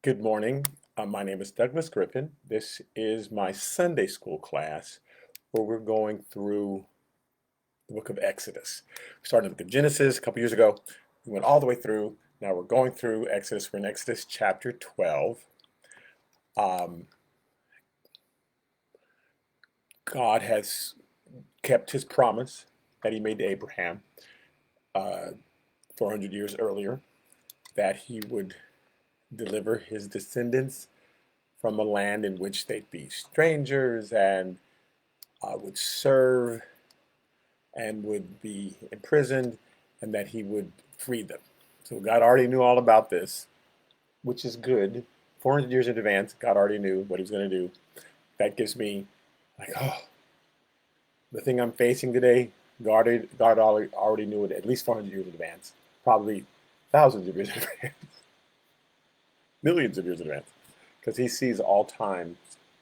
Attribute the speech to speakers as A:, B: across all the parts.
A: Good morning. My name is Douglas Griffin. This is my Sunday school class where we're going through the book of Exodus. We started in the book of Genesis a couple years ago. We went all the way through. Now we're going through Exodus. We're in Exodus chapter 12. Um, God has kept his promise that he made to Abraham 400 years earlier, that he would deliver his descendants from a land in which they'd be strangers and would serve and would be imprisoned, and that he would free them. So God already knew all about this, which is good. 400 years in advance, God already knew what he was going to do. That gives me, like, oh, the thing I'm facing today, God already knew it at least 400 years in advance, probably thousands of years in advance, millions of years in advance, because he sees all times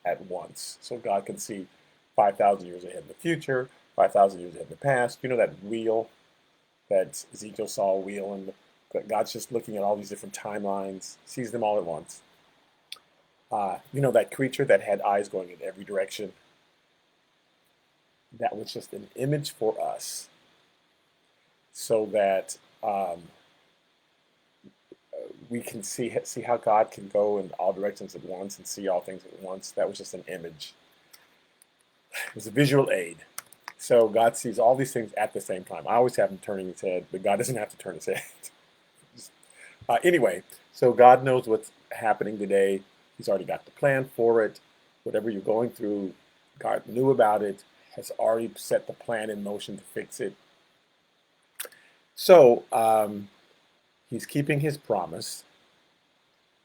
A: at once. So God can see 5,000 years ahead in the future, 5,000 years ahead in the past. You know that wheel that Ezekiel saw, a wheel, and God's just looking at all these different timelines, sees them all at once. You know that creature that had eyes going in every direction? That was just an image for us so that we can see how God can go in all directions at once and see all things at once. That was just an image. It was a visual aid. So God sees all these things at the same time. I always have him turning his head, but God doesn't have to turn his head. Anyway, so God knows what's happening today. He's already got the plan for it. Whatever you're going through, God knew about it, has already set the plan in motion to fix it. So he's keeping his promise,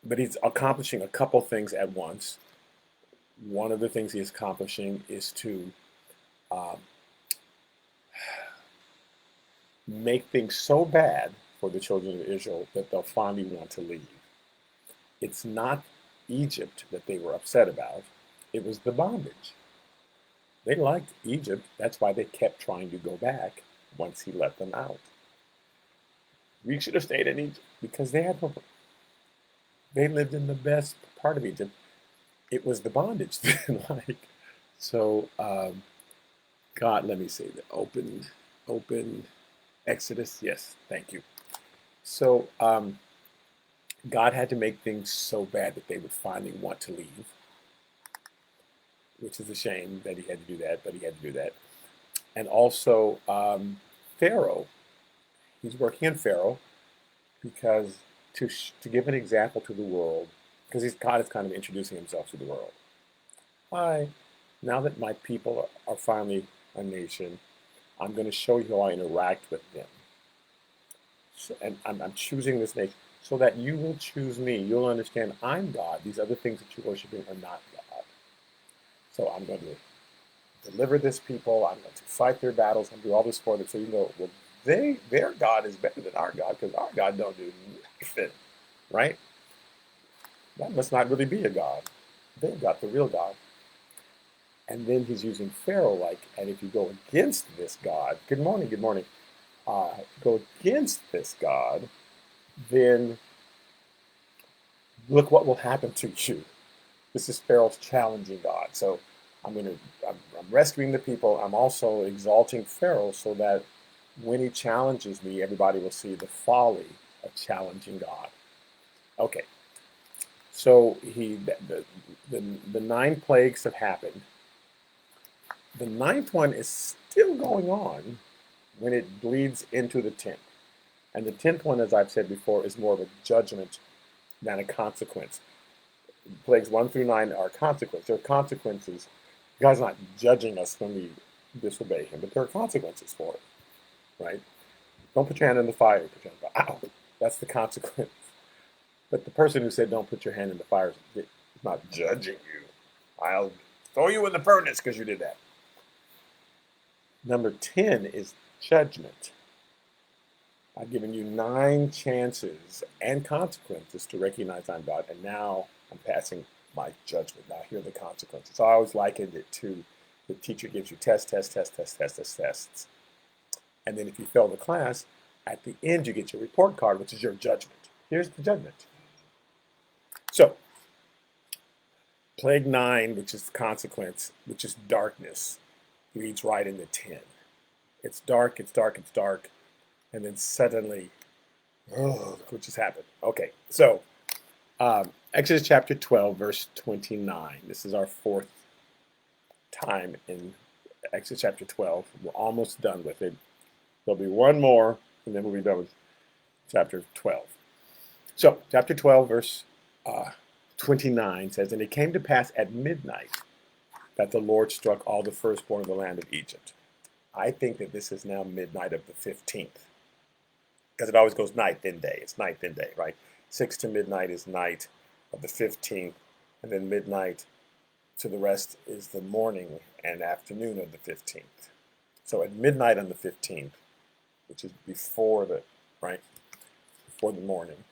A: but he's accomplishing a couple things at once. One of the things he's accomplishing is to um, make things so bad for the children of Israel that they'll finally want to leave. It's not Egypt that they were upset about. It was the bondage. They liked Egypt. That's why they kept trying to go back once he let them out. We should have stayed in Egypt because they lived in the best part of Egypt. It was the bondage they didn't like. So God, let me say that open Exodus. Yes, thank you. So God had to make things so bad that they would finally want to leave, which is a shame that he had to do that, but he had to do that. And also Pharaoh, he's working on Pharaoh because to give an example to the world, because God is kind of introducing himself to the world. Hi, now that my people are finally a nation, I'm going to show you how I interact with them. So, and I'm choosing this nation so that you will choose me. You'll understand I'm God. These other things that you're worshiping are not God. So I'm going to deliver this people. I'm going to fight their battles and do all this for them. So you know, well, their God is better than our God because our God don't do nothing, right? That must not really be a God. They've got the real God. And then he's using Pharaoh like, and if you go against this God, good morning, go against this God, then look what will happen to you. This is Pharaoh's challenging God. So I'm rescuing the people. I'm also exalting Pharaoh so that when he challenges me, everybody will see the folly of challenging God. Okay, so the 9 plagues have happened. The 9th one is still going on when it bleeds into the 10th. And the 10th one, as I've said before, is more of a judgment than a consequence. Plagues 1 through 9 are consequences. There are consequences. God's not judging us when we disobey him, but there are consequences for it, right? Don't put your hand in the fire. Put your hand in the fire. Ow! That's the consequence. But the person who said don't put your hand in the fire is not judging you. I'll throw you in the furnace because you did that. Number 10 is judgment. I've given you 9 chances and consequences to recognize I'm God, and now I'm passing my judgment. Now here are the consequences. So I always likened it to the teacher gives you tests. And then if you fail the class, at the end you get your report card, which is your judgment. Here's the judgment. So, plague 9, which is the consequence, which is darkness, leads right into 10. It's dark, it's dark, it's dark, and then suddenly, oh, what just happened? Okay, so Exodus chapter 12, verse 29. This is our fourth time in Exodus chapter 12. We're almost done with it. There'll be one more, and then we'll be done with chapter 12. So, chapter 12, verse 29 says, "And it came to pass at midnight that the Lord struck all the firstborn of the land of Egypt." I think that this is now midnight of the 15th, because it always goes night, then day. It's night, then day, right? 6 to midnight is night of the 15th, and then midnight to the rest is the morning and afternoon of the 15th. So at midnight on the 15th, which is before the, right, before the morning,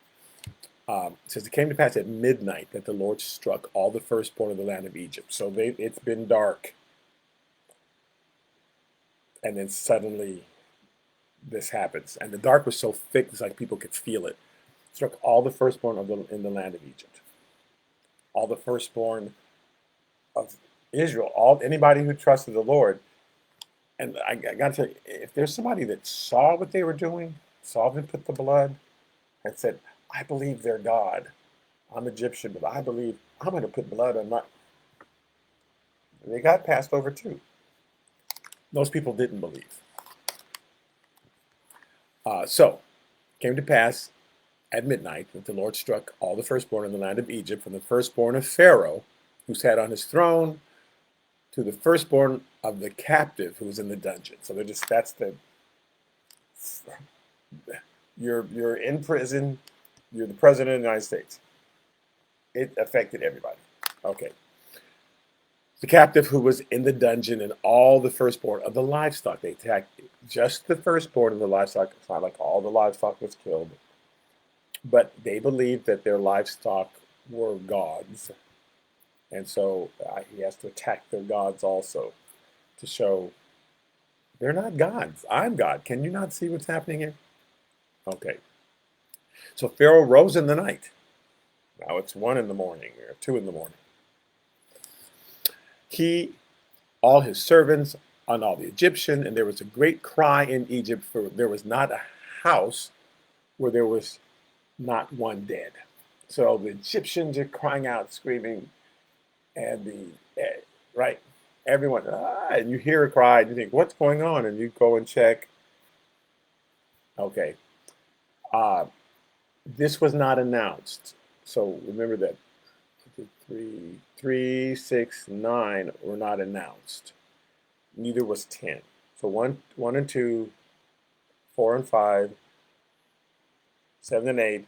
A: it says, "It came to pass at midnight that the Lord struck all the firstborn of the land of Egypt." So it's been dark. And then suddenly this happens. And the dark was so thick, it's like people could feel it. Struck all the firstborn in the land of Egypt. All the firstborn of Israel, anybody who trusted the Lord. And I got to tell you, if there's somebody that saw what they were doing, saw them put the blood, and said, "I believe they're God. I'm Egyptian, but I believe I'm going to put blood on my..." They got passed over too. Those people didn't believe. So, came to pass at midnight that the Lord struck all the firstborn in the land of Egypt, from the firstborn of Pharaoh, who sat on his throne, to the firstborn of the captive who was in the dungeon. So you're in prison, you're the president of the United States. It affected everybody. Okay. The captive who was in the dungeon, and all the firstborn of the livestock. They attacked just the firstborn of the livestock. It's not like all the livestock was killed. But they believed that their livestock were gods. And so he has to attack their gods also, to show they're not gods. I'm God. Can you not see what's happening here? Okay. So Pharaoh rose in the night. Now it's 1 in the morning or 2 in the morning. He, all his servants, and all the Egyptian, and there was a great cry in Egypt, for there was not a house where there was not one dead. So the Egyptians are crying out, screaming, and right, everyone, and you hear a cry, and you think, what's going on? And you go and check. Okay. This was not announced. So remember that 3, 6, 9 were not announced. Neither was 10. So 1 and 2, 4 and 5, 7 and 8,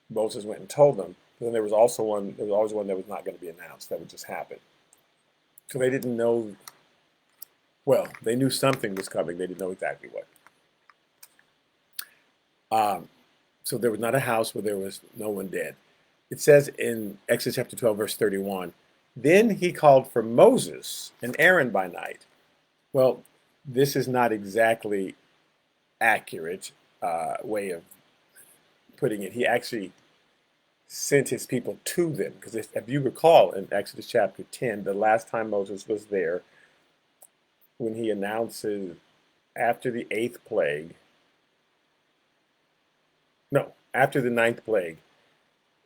A: Moses went and told them. But then there was always one that was not going to be announced. That would just happen. So they didn't know. Well, they knew something was coming. They didn't know exactly what. So there was not a house where there was no one dead. It says in Exodus chapter 12, verse 31, "Then he called for Moses and Aaron by night." Well, this is not exactly accurate way of putting it. He actually sent his people to them, because if you recall in Exodus chapter 10, the last time Moses was there, when he announces after the 8th plague, no, after the 9th plague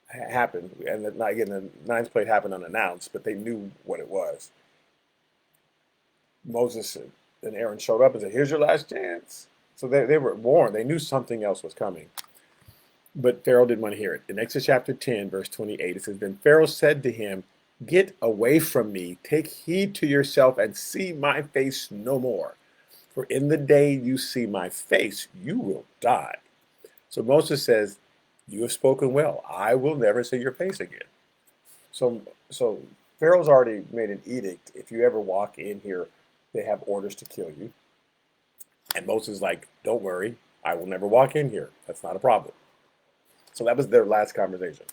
A: happened, and again, the 9th plague happened unannounced, but they knew what it was. Moses and Aaron showed up and said, "Here's your last chance." So they were warned. They knew something else was coming. But Pharaoh didn't want to hear it. In Exodus chapter 10, verse 28, it says, "Then Pharaoh said to him, 'Get away from me, take heed to yourself, and see my face no more. For in the day you see my face, you will die.'" So Moses says, "You have spoken well. I will never see your face again." So Pharaoh's already made an edict. If you ever walk in here, they have orders to kill you. And Moses is like, "Don't worry, I will never walk in here. That's not a problem." So that was their last conversation.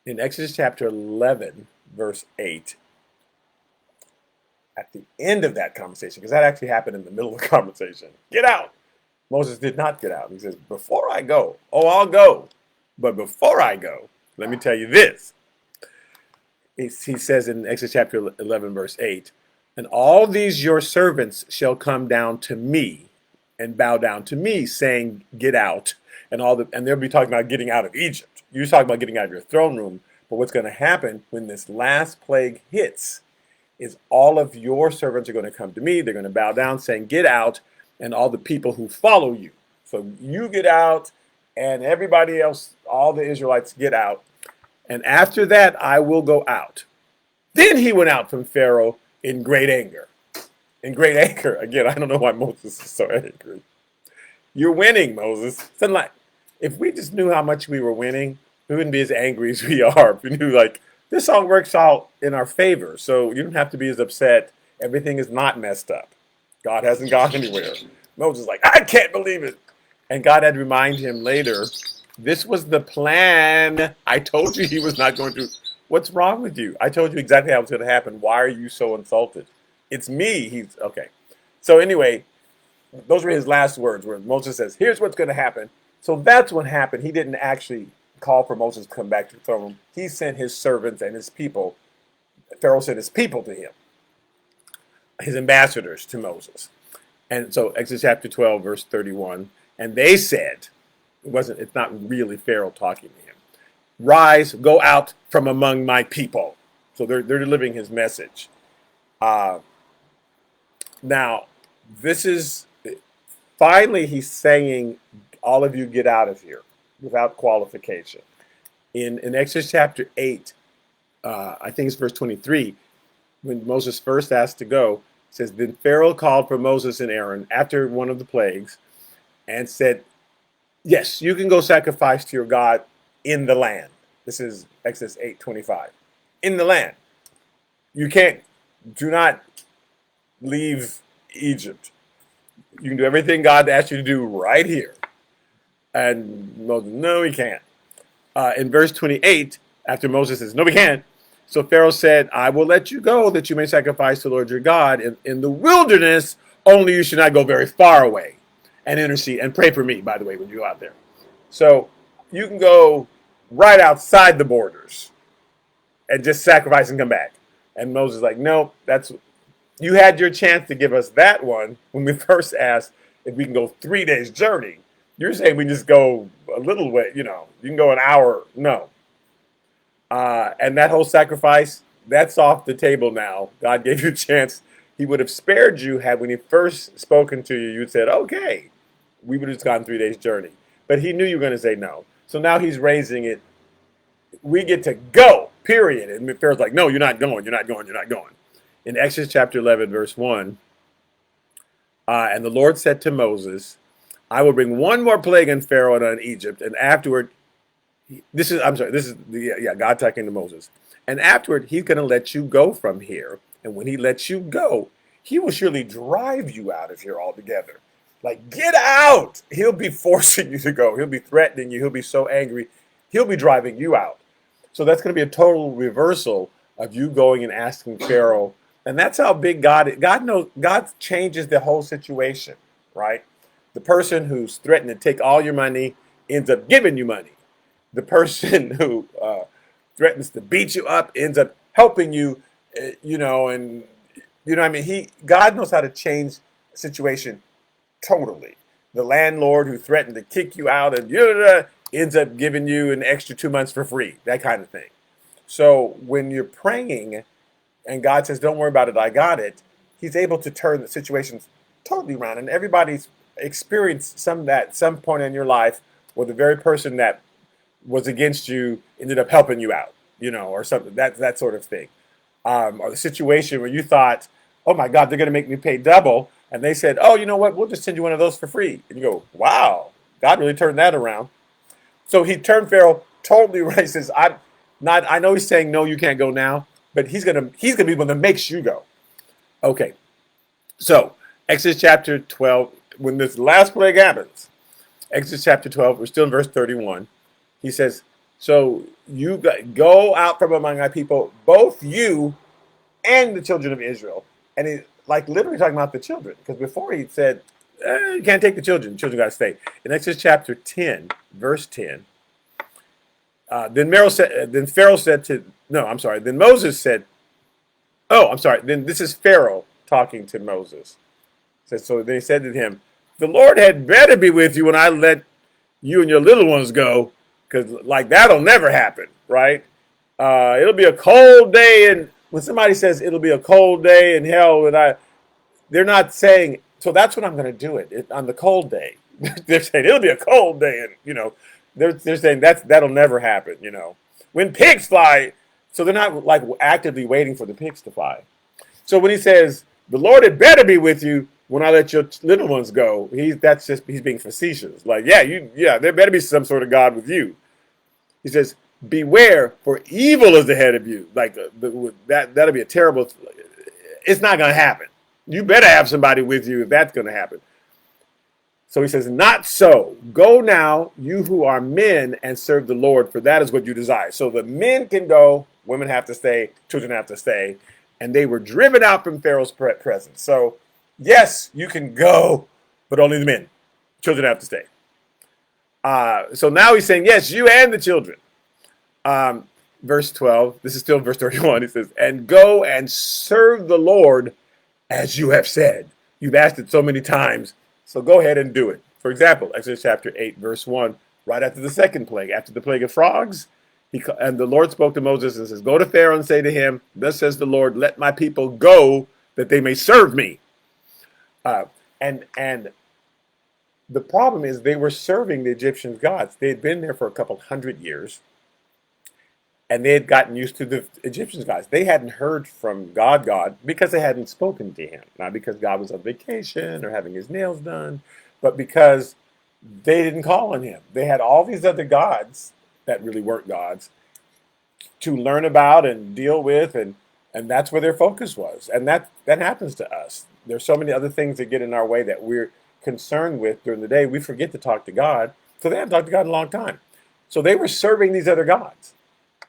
A: In Exodus chapter 11, verse 8, at the end of that conversation, because that actually happened in the middle of the conversation, "Get out." Moses did not get out. He says, "Before I go, I'll go. But before I go, Let me tell you this. He says in Exodus chapter 11, verse 8, and all these your servants shall come down to me and bow down to me, saying, get out. And they'll be talking about getting out of Egypt. You're talking about getting out of your throne room. But what's going to happen when this last plague hits is all of your servants are going to come to me. They're going to bow down, saying, get out, and all the people who follow you. So you get out, and everybody else, all the Israelites get out. And after that, I will go out. Then he went out from Pharaoh in great anger. In great anger. Again, I don't know why Moses is so angry. You're winning, Moses. It's like, if we just knew how much we were winning, we wouldn't be as angry as we are. If we knew, like, this all works out in our favor, so you don't have to be as upset. Everything is not messed up. God hasn't gone anywhere. Moses is like, I can't believe it. And God had to remind him later, this was the plan. I told you he was not going to. What's wrong with you? I told you exactly how it was going to happen. Why are you so insulted? It's me. He's okay. So anyway, those were his last words where Moses says, here's what's going to happen. So that's what happened. He didn't actually call for Moses to come back to the throne room. He sent his servants and his people. Pharaoh sent his people to him, his ambassadors to Moses. And so Exodus chapter 12, verse 31, and they said, it's not really Pharaoh talking to him. Rise, go out from among my people. So they're delivering his message. Now, this is, finally he's saying, all of you get out of here without qualification. In Exodus chapter 8, I think it's verse 23, when Moses first asked to go, it says, then Pharaoh called for Moses and Aaron after one of the plagues and said, yes, you can go sacrifice to your God in the land. This is Exodus 8:25. In the land. You can't, do not leave Egypt. You can do everything God asked you to do right here. And Moses, no, we can't. In verse 28, after Moses says, no, we can't. So Pharaoh said, I will let you go that you may sacrifice to the Lord your God in the wilderness, only you should not go very far away. And intercede and pray for me, by the way, when you go out there. So you can go right outside the borders and just sacrifice and come back. And Moses is like, no, you had your chance to give us that one when we first asked if we can go 3 days journey. You're saying we just go a little way, you can go an hour. No. And that whole sacrifice, that's off the table now. God gave you a chance. He would have spared you had when he first spoken to you, you'd said, okay, we would have just gone 3 days journey. But he knew you were going to say no. So now he's raising it. We get to go, period. And Pharaoh's like, no, you're not going. You're not going. You're not going. In Exodus chapter 11, verse 1, and the Lord said to Moses, I will bring one more plague on Pharaoh and on Egypt. And afterward, this is God talking to Moses. And afterward, he's going to let you go from here. And when he lets you go, he will surely drive you out of here altogether. Like, get out! He'll be forcing you to go. He'll be threatening you. He'll be so angry. He'll be driving you out. So that's going to be a total reversal of you going and asking Pharaoh. And that's how big God is. God changes the whole situation, right? The person who's threatened to take all your money ends up giving you money. The person who threatens to beat you up ends up helping you, God knows how to change a situation totally. The landlord who threatened to kick you out and ends up giving you an extra 2 months for free, that kind of thing. So when you're praying and God says, don't worry about it, I got it, he's able to turn the situations totally around. And everybody's experienced some of that at some point in your life where the very person that was against you ended up helping you out, or something, that sort of thing. Or the situation where you thought, oh my God, they're going to make me pay double. And they said, oh, you know what? We'll just send you one of those for free. And you go, wow, God really turned that around. So he turned Pharaoh totally right. He says, I know he's saying, no, you can't go now, but he's going to be the one that makes you go. Okay. So Exodus chapter 12, when this last plague happens, Exodus chapter 12, we're still in verse 31. He says, so you go out from among my people, both you and the children of Israel. And he's like literally talking about the children, because before he said, you can't take the children got to stay. In Exodus chapter 10, verse 10, Then Pharaoh said to, no, I'm sorry. Then Moses said, oh, I'm sorry. Then this is Pharaoh talking to Moses. So they said to him, the Lord had better be with you when I let you and your little ones go, because like that'll never happen, right? It'll be a cold day, and when somebody says it'll be a cold day in hell, they're not saying. So that's when I'm going to do it on the cold day. They're saying it'll be a cold day, and they're saying that'll never happen. When pigs fly, so they're not like actively waiting for the pigs to fly. So when he says the Lord had better be with you when I let your little ones go, he's being facetious. Like there better be some sort of God with you. He says, beware, for evil is ahead of you. Like that'll be a terrible. It's not going to happen. You better have somebody with you if that's going to happen. So he says, not so. Go now, you who are men, and serve the Lord, for that is what you desire. So the men can go, women have to stay, children have to stay. And they were driven out from Pharaoh's presence. So, yes, you can go, but only the men. Children have to stay. So now he's saying, yes, you and the children. Verse 12, this is still verse 31. He says, and go and serve the Lord as you have said. You've asked it so many times, so go ahead and do it. For example, Exodus chapter 8, verse 1, right after the second plague, after the plague of frogs, and the Lord spoke to Moses and says, go to Pharaoh and say to him, thus says the Lord, let my people go that they may serve me. And the problem is they were serving the Egyptian gods. They had been there for a couple hundred years, and they had gotten used to the Egyptian gods. They hadn't heard from God, because they hadn't spoken to him. Not because God was on vacation or having his nails done, but because they didn't call on him. They had all these other gods that really weren't gods to learn about and deal with, and that's where their focus was. And that happens to us. There's so many other things that get in our way that we're concerned with during the day. We forget to talk to God. So they haven't talked to God in a long time. So they were serving these other gods.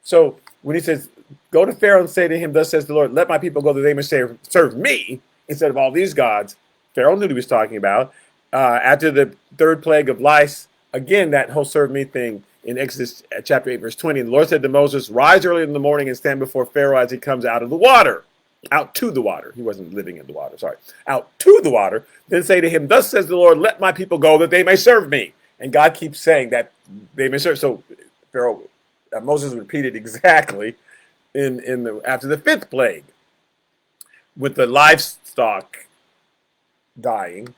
A: So when he says, go to Pharaoh and say to him, thus says the Lord, let my people go that they may serve me instead of all these gods, Pharaoh knew what he was talking about. After the third plague of lice, again, that whole serve me thing in Exodus chapter 8, verse 20, and the Lord said to Moses, rise early in the morning and stand before Pharaoh as he comes out of the water. Out to the water. He wasn't living in the water, sorry. Out to the water. Then say to him, thus says the Lord, let my people go that they may serve me. And God keeps saying that they may serve. So Pharaoh, Moses repeated exactly after the fifth plague with the livestock dying,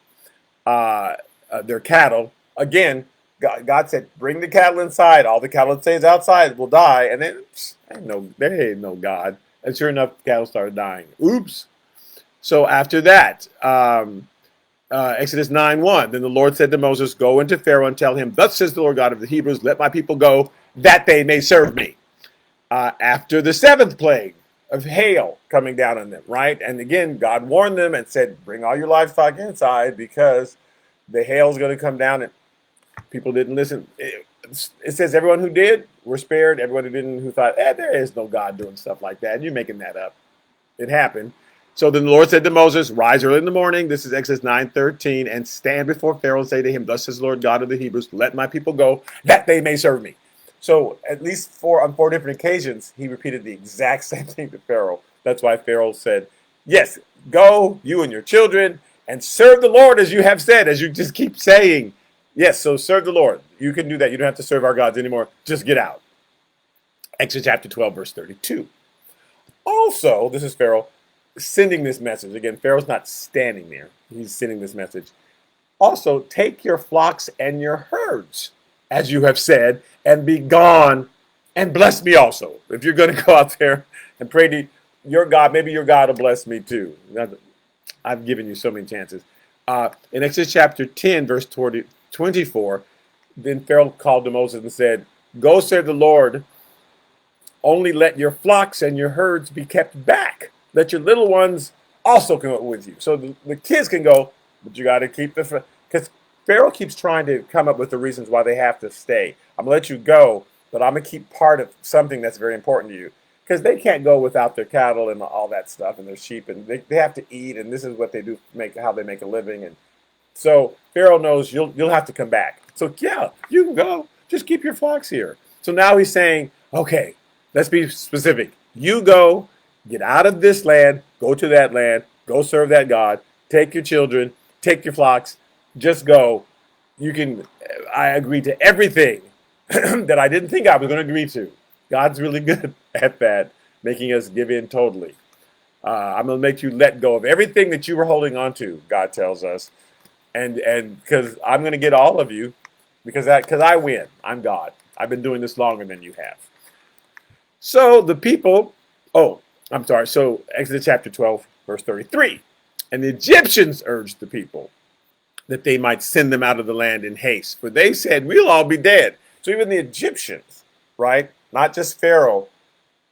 A: their cattle. Again, God said, bring the cattle inside. All the cattle that stays outside will die. And then there ain't no God. And sure enough, the cattle started dying. Oops. So after that, Exodus 9:1, then the Lord said to Moses, go into Pharaoh and tell him, thus says the Lord God of the Hebrews, let my people go that they may serve me. After the seventh plague of hail coming down on them, right? And again, God warned them and said, bring all your livestock inside because the hail is going to come down, and people didn't listen. It says everyone who did were spared. Everyone who didn't, who thought, there is no God doing stuff like that. You're making that up. It happened. So then the Lord said to Moses, rise early in the morning. This is Exodus 9:13, and stand before Pharaoh and say to him, thus says the Lord God of the Hebrews, let my people go that they may serve me. So at least on four different occasions, he repeated the exact same thing to Pharaoh. That's why Pharaoh said, yes, go, you and your children, and serve the Lord as you have said, as you just keep saying. Yes, so serve the Lord. You can do that. You don't have to serve our gods anymore. Just get out. Exodus chapter 12, verse 32. Also, this is Pharaoh sending this message. Again, Pharaoh's not standing there. He's sending this message. Also, take your flocks and your herds, as you have said, and be gone, and bless me also. If you're going to go out there and pray to your God, maybe your God will bless me too. I've given you so many chances. In Exodus chapter 10, verse 24, then Pharaoh called to Moses and said, go serve the Lord, only let your flocks and your herds be kept back. Let your little ones also come with you. So the kids can go, but you got to keep because Pharaoh keeps trying to come up with the reasons why they have to stay. I'm going to let you go, but I'm going to keep part of something that's very important to you. Because they can't go without their cattle and all that stuff and their sheep, and they have to eat, and this is what they do, how they make a living. And so Pharaoh knows you'll have to come back. So yeah, you can go. Just keep your flocks here. So now he's saying, okay, let's be specific. You go, get out of this land, go to that land, go serve that God, take your children, take your flocks, just go. You can, I agree to everything that I didn't think I was going to agree to. God's really good at that, making us give in totally. I'm going to make you let go of everything that you were holding on to, God tells us. And because I'm going to get all of you, because I win. I'm God. I've been doing this longer than you have. So the people, oh, I'm sorry. So Exodus chapter 12, verse 33. And the Egyptians urged the people that they might send them out of the land in haste. For they said, we'll all be dead. So even the Egyptians, right? Not just Pharaoh,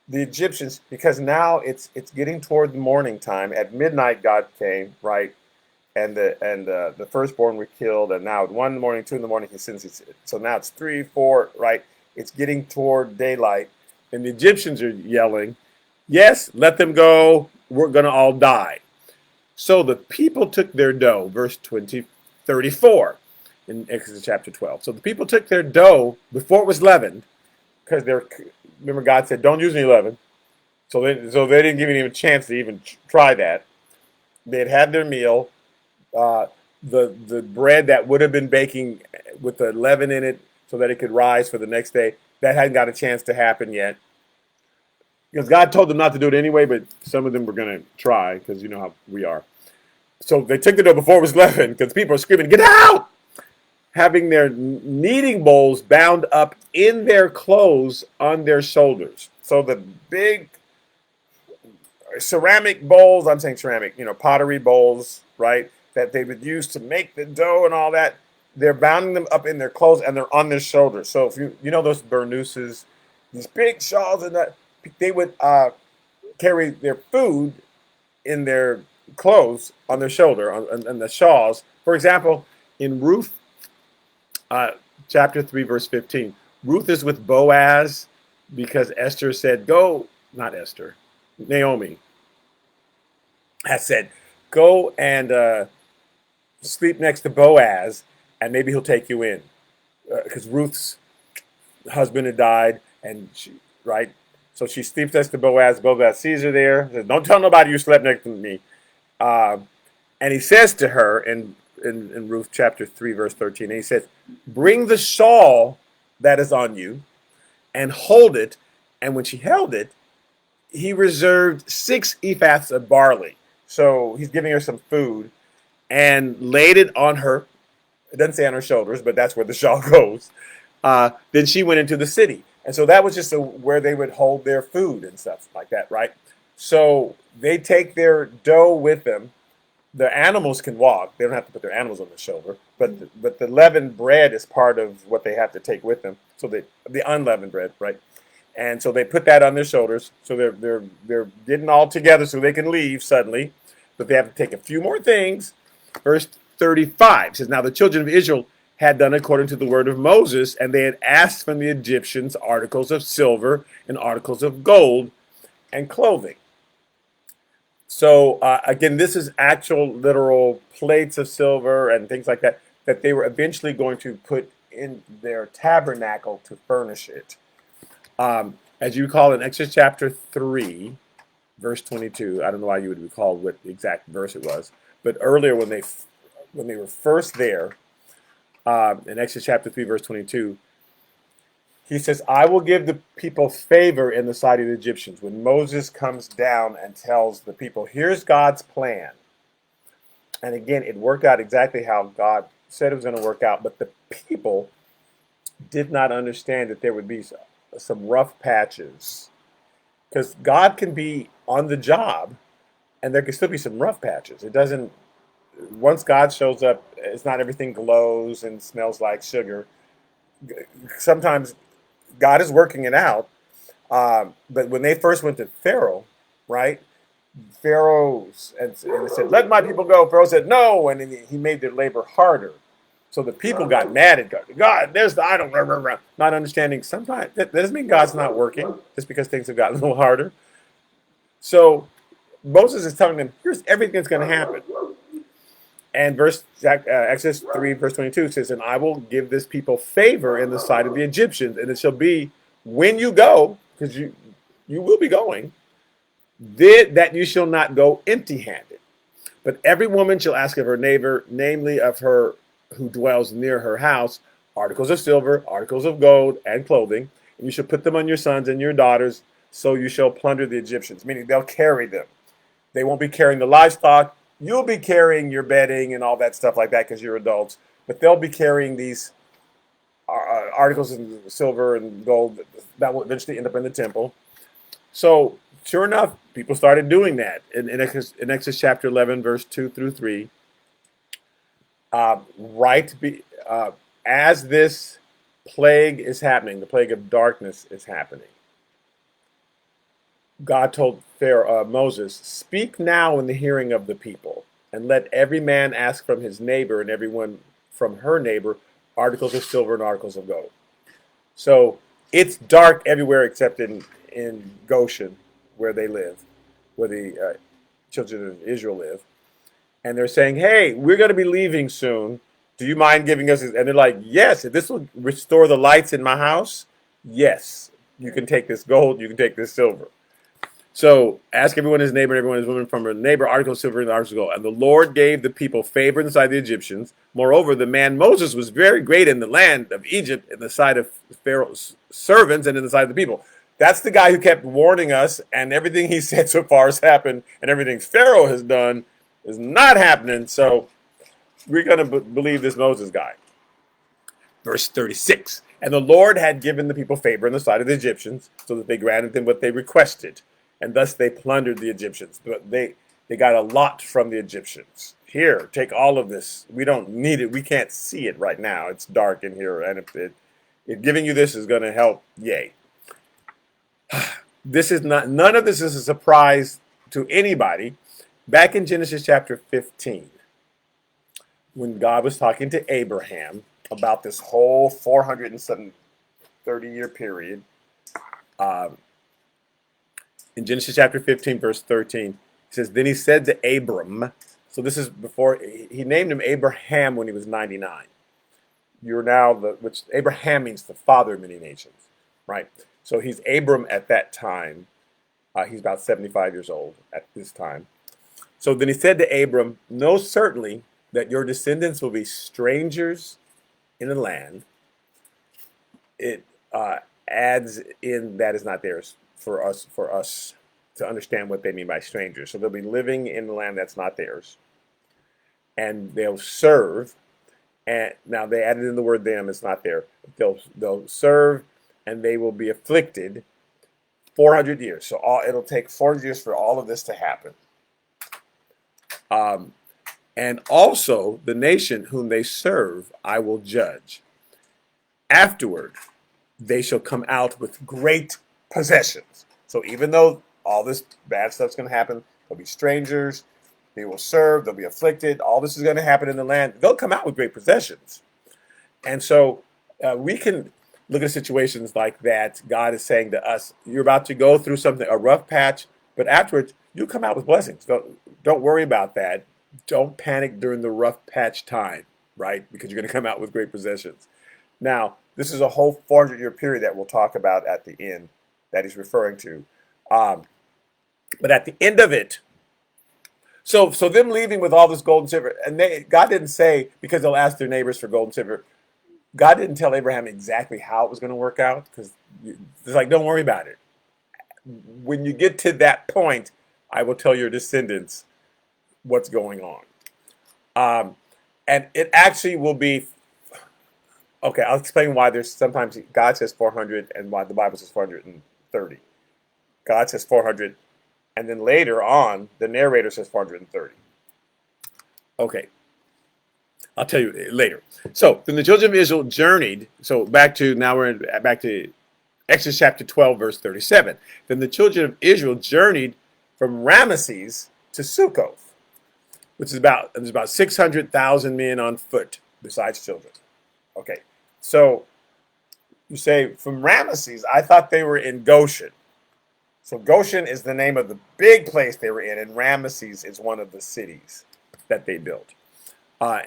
A: the Egyptians, because now it's getting toward the morning time. At midnight, God came, right? And the firstborn were killed. And now at 1 in the morning, 2 in the morning, he sends. So now it's 3, 4, right? It's getting toward daylight. And the Egyptians are yelling, yes, let them go. We're going to all die. So the people took their dough, verse 34 in Exodus chapter 12. So the people took their dough before it was leavened, because remember God said, don't use any leaven. So they didn't give anyone a chance to even try that. They had their meal. The bread that would have been baking with the leaven in it so that it could rise for the next day, that hadn't got a chance to happen yet. Because God told them not to do it anyway, but some of them were going to try, because you know how we are. So they took the dough before it was leavened, because people are screaming, get out! Having their kneading bowls bound up in their clothes on their shoulders. So the big ceramic bowls, I'm saying ceramic, pottery bowls, right, that they would use to make the dough and all that, they're bounding them up in their clothes and they're on their shoulders. So if you know those burnouses, these big shawls, and that they would carry their food in their clothes on their shoulder, on the shawls. For example, in Ruth chapter 3, verse 15, Ruth is with Boaz because Esther said, go, not Esther, Naomi has said, go and sleep next to Boaz, and maybe he'll take you in. Because Ruth's husband had died, and right? So she sleeps next to Boaz. Boaz sees her there. Says, don't tell nobody you slept next to me. And he says to her in Ruth chapter 3, verse 13, and he says, bring the shawl that is on you and hold it. And when she held it, he reserved 6 ephahs of barley. So he's giving her some food and laid it on her. It doesn't say on her shoulders, but that's where the shawl goes. Then she went into the city. And so that was just where they would hold their food and stuff like that, right? So they take their dough with them. The animals can walk. They don't have to put their animals on their shoulder. But the leavened bread is part of what they have to take with them. So the unleavened bread, right? And so they put that on their shoulders. So they're getting all together so they can leave suddenly. But they have to take a few more things. Verse 35 says, now the children of Israel had done according to the word of Moses, and they had asked from the Egyptians articles of silver and articles of gold and clothing. So again, this is actual literal plates of silver and things like that they were eventually going to put in their tabernacle to furnish it. As you recall in Exodus chapter 3, verse 22, I don't know why you would recall what exact verse it was, but earlier when they were first there, in Exodus chapter 3, verse 22, he says, I will give the people favor in the sight of the Egyptians. When Moses comes down and tells the people, here's God's plan. And again, it worked out exactly how God said it was going to work out. But the people did not understand that there would be some rough patches. Because God can be on the job, and there can still be some rough patches. It doesn't, once God shows up, it's not everything glows and smells like sugar. Sometimes God is working it out. But when they first went to Pharaoh, right? Pharaoh and they said, let my people go. Pharaoh said, no. And then he made their labor harder. So the people got mad at God. God, there's the idol. Not understanding. Sometimes that doesn't mean God's not working just because things have gotten a little harder. So Moses is telling them, here's everything that's going to happen. And Exodus 3, verse 22 says, and I will give this people favor in the sight of the Egyptians, and it shall be when you go, because you will be going, that you shall not go empty-handed. But every woman shall ask of her neighbor, namely of her who dwells near her house, articles of silver, articles of gold, and clothing, and you shall put them on your sons and your daughters, so you shall plunder the Egyptians, meaning they'll carry them. They won't be carrying the livestock. You'll be carrying your bedding and all that stuff like that because you're adults, but they'll be carrying these articles of silver and gold that will eventually end up in the temple. So, sure enough, people started doing that in Exodus chapter 11, verse 2 through 3. As this plague is happening, the plague of darkness is happening, God told Moses, "Speak now in the hearing of the people, and let every man ask from his neighbor and everyone from her neighbor articles of silver and articles of gold." So it's dark everywhere except in Goshen, where they live, where the children of Israel live. And they're saying, "Hey, we're going to be leaving soon. Do you mind giving us?" And they're like, "Yes, if this will restore the lights in my house, yes, you can take this gold, you can take this silver." So ask everyone his neighbor and everyone his woman from her neighbor articles of silver and articles of gold. And the Lord gave the people favor in the sight of the Egyptians. Moreover, the man Moses was very great in the land of Egypt, in the sight of Pharaoh's servants and in the sight of the people. That's the guy who kept warning us, and everything he said so far has happened, and everything Pharaoh has done is not happening. So we're going to believe this Moses guy. Verse 36. And the Lord had given the people favor in the sight of the Egyptians, so that they granted them what they requested. And thus they plundered the Egyptians. But they got a lot from the Egyptians. Here, take all of this. We don't need it. We can't see it right now. It's dark in here. And if giving you this is going to help, yay. None of this is a surprise to anybody. Back in Genesis chapter 15, when God was talking to Abraham about this whole 430-year period, in Genesis chapter 15, verse 13, he says, "Then he said to Abram," so this is before, he named him Abraham when he was 99. You're now, which Abraham means the father of many nations, right? So he's Abram at that time. He's about 75 years old at this time. So then he said to Abram, "Know certainly that your descendants will be strangers in the land." It adds in that is not theirs for us to understand what they mean by strangers. So they'll be living in the land that's not theirs, and they'll serve. And now they added in the word "them"; it's not there. They'll serve, and they will be afflicted 400 years. So it'll take 400 years for all of this to happen. And also the nation whom they serve, I will judge. Afterward, they shall come out with great possessions. So even though all this bad stuff's going to happen, they'll be strangers, they will serve, they'll be afflicted, all this is going to happen in the land, they'll come out with great possessions. And so we can look at situations like that. God is saying to us, you're about to go through something, a rough patch, but afterwards, you'll come out with blessings. Don't worry about that. Don't panic during the rough patch time, right? Because you're going to come out with great possessions. Now, this is a whole 400-year period that we'll talk about at the end that he's referring to. But at the end of it, so them leaving with all this gold and silver, and God didn't say, because they'll ask their neighbors for gold and silver, God didn't tell Abraham exactly how it was going to work out, because it's like, don't worry about it. When you get to that point, I will tell your descendants what's going on. And it actually will be, okay, I'll explain why there's sometimes God says 400 and why the Bible says 430. God says 400, and then later on, the narrator says 430. Okay, I'll tell you later. So then the children of Israel journeyed. So back to Exodus chapter 12, verse 37. Then the children of Israel journeyed from Ramesses to Sukkoth, which is about 600,000 men on foot, besides children. Okay, so you say from Ramesses, I thought they were in Goshen. So Goshen is the name of the big place they were in, and Ramesses is one of the cities that they built.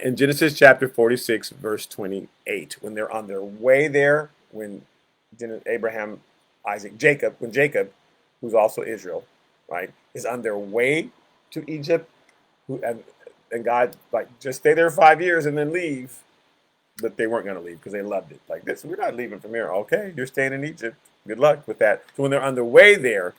A: In Genesis chapter 46, verse 28, when they're on their way there, when Abraham Isaac, Jacob, when Jacob, who's also Israel, right, is on their way to Egypt, and God, like, just stay there 5 years and then leave. But they weren't going to leave because they loved it. Like, this, we're not leaving from here. Okay, you're staying in Egypt. Good luck with that. So when they're on their way there,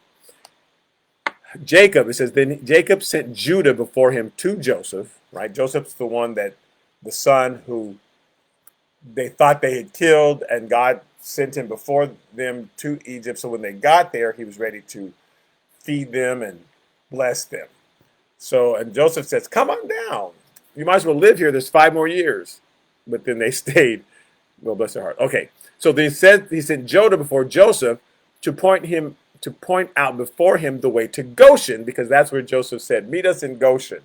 A: Jacob, it says, then Jacob sent Judah before him to Joseph, right? Joseph's the one that, the son who they thought they had killed, and God sent him before them to Egypt. So when they got there, he was ready to feed them and bless them. So, and Joseph says, come on down. You might as well live here. There's 5 more years. But then they stayed. Well, bless their heart. Okay. So they said he sent Judah before Joseph to point out before him the way to Goshen, because that's where Joseph said, meet us in Goshen.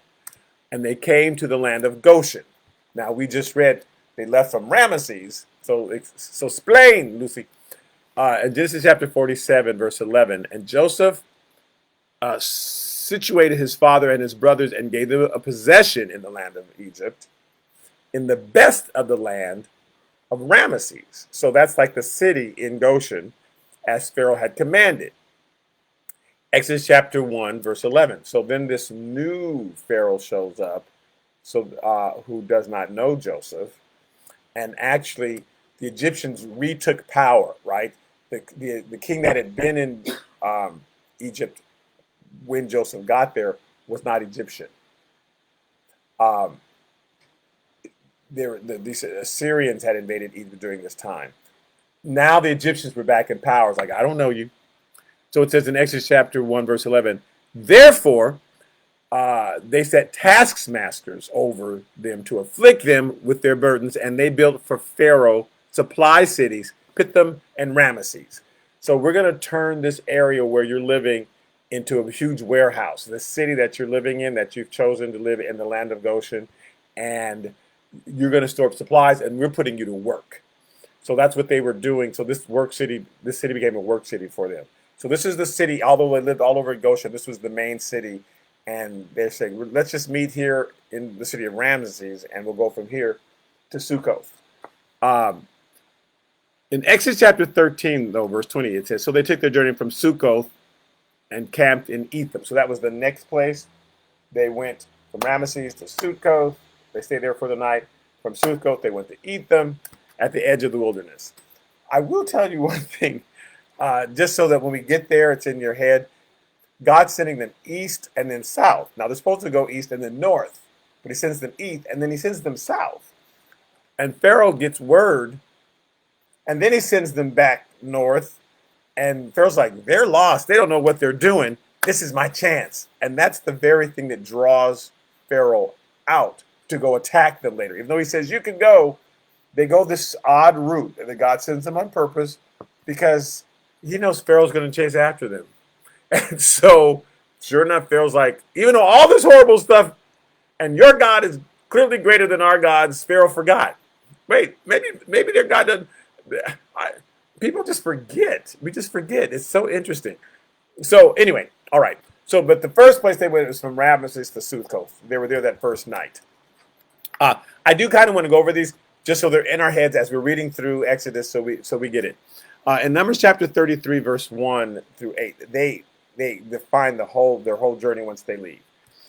A: And they came to the land of Goshen. Now, we just read they left from Ramesses. So explain, Lucy. In Genesis chapter 47, verse 11, and Joseph situated his father and his brothers and gave them a possession in the land of Egypt, in the best of the land of Ramesses. So that's like the city in Goshen, as Pharaoh had commanded. Exodus chapter 1, verse 11. So then this new Pharaoh shows up, who does not know Joseph. And actually, the Egyptians retook power, right? The king that had been in Egypt when Joseph got there was not Egyptian. These Assyrians had invaded Egypt during this time. Now the Egyptians were back in power. It's like, I don't know you. So it says in Exodus chapter 1, verse 11, therefore, they set taskmasters over them to afflict them with their burdens, and they built for Pharaoh supply cities, Pithom and Ramesses. So we're going to turn this area where you're living into a huge warehouse, the city that you're living in, that you've chosen to live in the land of Goshen, and you're going to store up supplies, and we're putting you to work. So that's what they were doing. So this city became a work city for them. So this is the city, although they lived all over Goshen, this was the main city. And they're saying, let's just meet here in the city of Ramesses, and we'll go from here to Sukkoth. In Exodus chapter 13, though, verse 20, it says, so they took their journey from Sukkoth and camped in Etham. So that was the next place. They went from Ramesses to Sukkoth. They stayed there for the night. From Sukkoth, they went to Etham at the edge of the wilderness. I will tell you one thing, just so that when we get there, it's in your head. God's sending them east and then south. Now, they're supposed to go east and then north, but he sends them east and then he sends them south. And Pharaoh gets word, and then he sends them back north. And Pharaoh's like, they're lost. They don't know what they're doing. This is my chance. And that's the very thing that draws Pharaoh out to go attack them later. Even though he says, you can go, they go this odd route that God sends them on purpose because he knows Pharaoh's going to chase after them. And so, sure enough, Pharaoh's like, even though all this horrible stuff, and your God is clearly greater than our gods, Pharaoh forgot. Wait, maybe their God doesn't. People just forget. We just forget. It's so interesting. So anyway, all right. So, but the first place they went was from Ramesses to Sukkoth. They were there that first night. I do kind of want to go over these just so they're in our heads as we're reading through Exodus, so we get it. In Numbers chapter 33, verse 1 through 8, they define their whole journey once they leave.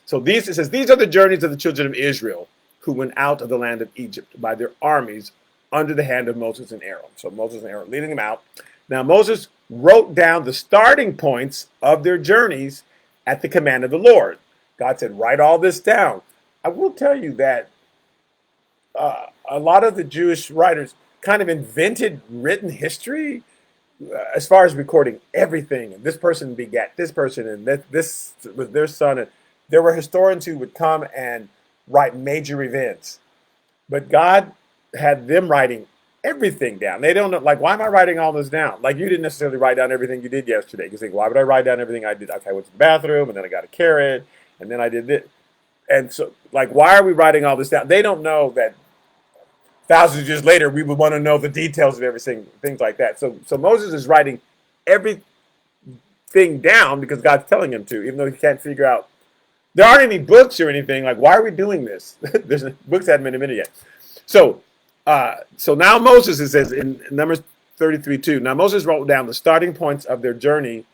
A: So it says, these are the journeys of the children of Israel who went out of the land of Egypt by their armies under the hand of Moses and Aaron. So Moses and Aaron leading them out. Now Moses wrote down the starting points of their journeys at the command of the Lord. God said, write all this down. I will tell you that a lot of the Jewish writers kind of invented written history as far as recording everything. And this person begat this person, and this was their son. And there were historians who would come and write major events. But God had them writing everything down. They don't know, like, why am I writing all this down? Like, you didn't necessarily write down everything you did yesterday. You think, why would I write down everything I did? Okay, I went to the bathroom, and then I got a carrot, and then I did this. And so, like, why are we writing all this down? They don't know that thousands of years later, we would want to know the details of everything, things like that. So Moses is writing everything down because God's telling him to, even though he can't figure out. There aren't any books or anything. Like, why are we doing this? Books hadn't been invented yet. So now Moses, it says in Numbers 33:2. Now Moses wrote down the starting points of their journey